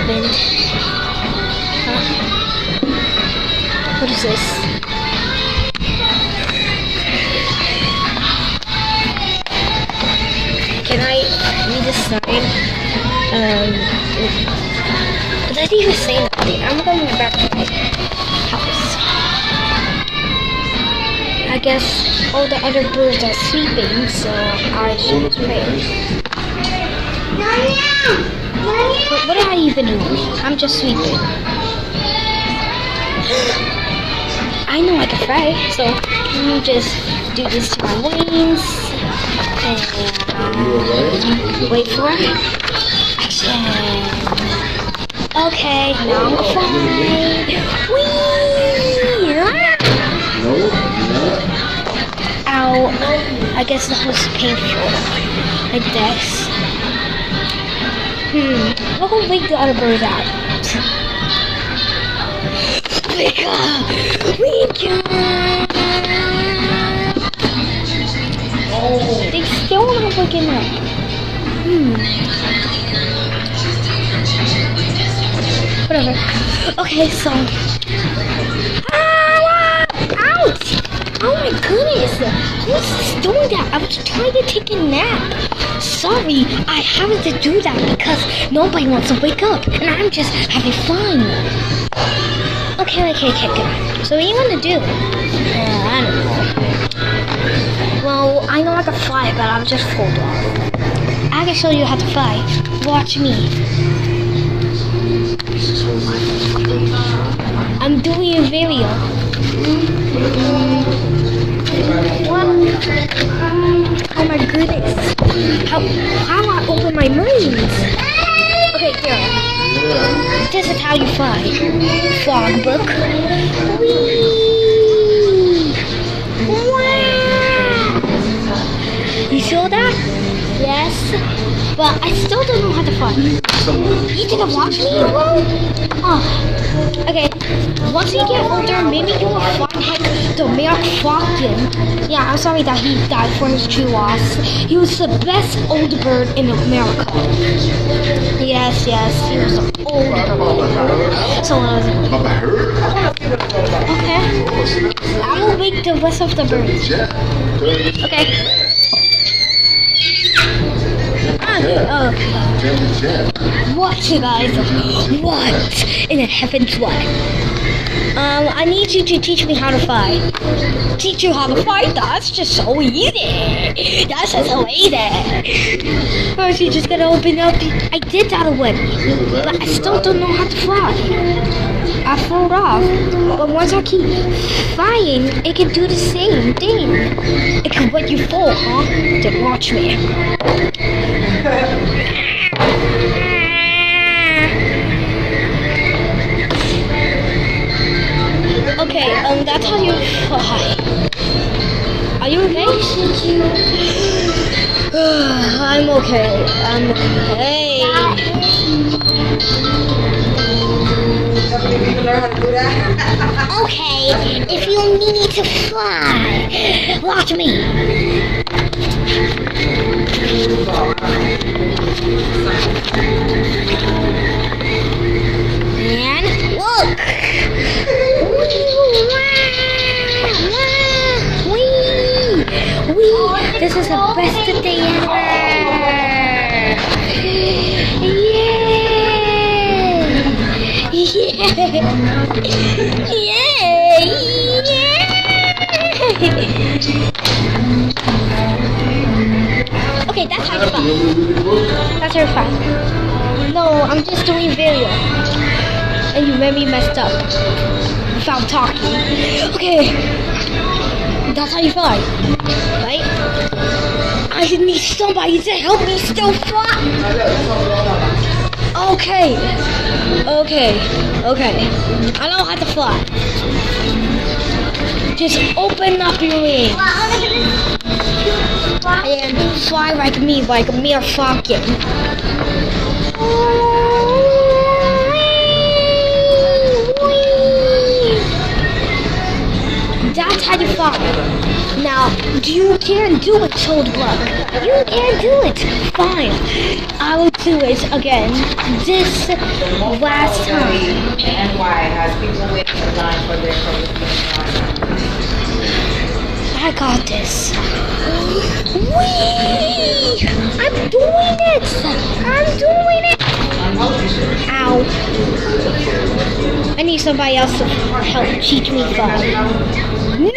happened? Huh? What is this? Can I read the sign? It doesn't even say nothing. I'm going back to my house. I guess all the other birds are sleeping, so I should pray. What do I even do? I'm just sleeping. I know I can fly, so let me just do this to my wings. And wait for it. Action. Okay, now I'm gonna fly. Whee! Ow. I guess that was painful. Like this. We'll go wake the other bird out. Wake up! Wake up! They still not waking up. Whatever. Okay, so. Ouch! Oh my goodness! Who's doing that? I was trying to take a nap. Sorry, I having to do that because nobody wants to wake up, and I'm just having fun. Okay. So what do you want to do? I don't know. Well, I know I can fly, but I'll just hold off. I can show you how to fly. Watch me. I'm doing a video. What? Oh my goodness. How I open my brains? Okay, here. This is how you fly. Frog book. Whee! Wow! You saw that? Yes. But I still don't know how to fly. You didn't watch me? Oh. Okay. Once you get older, maybe you will find how to make Falcon. Yeah, I'm sorry that he died for his true loss. He was the best old bird in America. Yes, he was an old bird. So okay. I'm gonna wake the rest of the birds. Okay. What, you guys? What in the heavens? What? I need you to teach me how to fly. Teach you how to fly? That's just so easy. That's just so easy. First, you just gotta open up. I did that already, but I still don't know how to fly. I fell off, but once I keep flying, it can do the same thing. It can let you fall, huh? Then watch me. Okay, that's how you fly. Are you okay? I'm okay. Okay, if you need to fly, watch me. And look. This is the best day ever! Okay, that's how you fly. That's how you fly. No, I'm just doing video. And you made me messed up. Without talking. Okay. That's how you fly. Right? I need somebody to help me still fly. Okay. I know how to fly. Just open up your wings. And fly like me, like a mere falcon. That's how you fly. Now Now, you can do it, Cold Blood. You can do it. Fine. I will do it again. This last time. And why has people waiting in line for their I got this. Whee! I'm doing it! I'm doing it! Ow. I need somebody else to help teach me fun.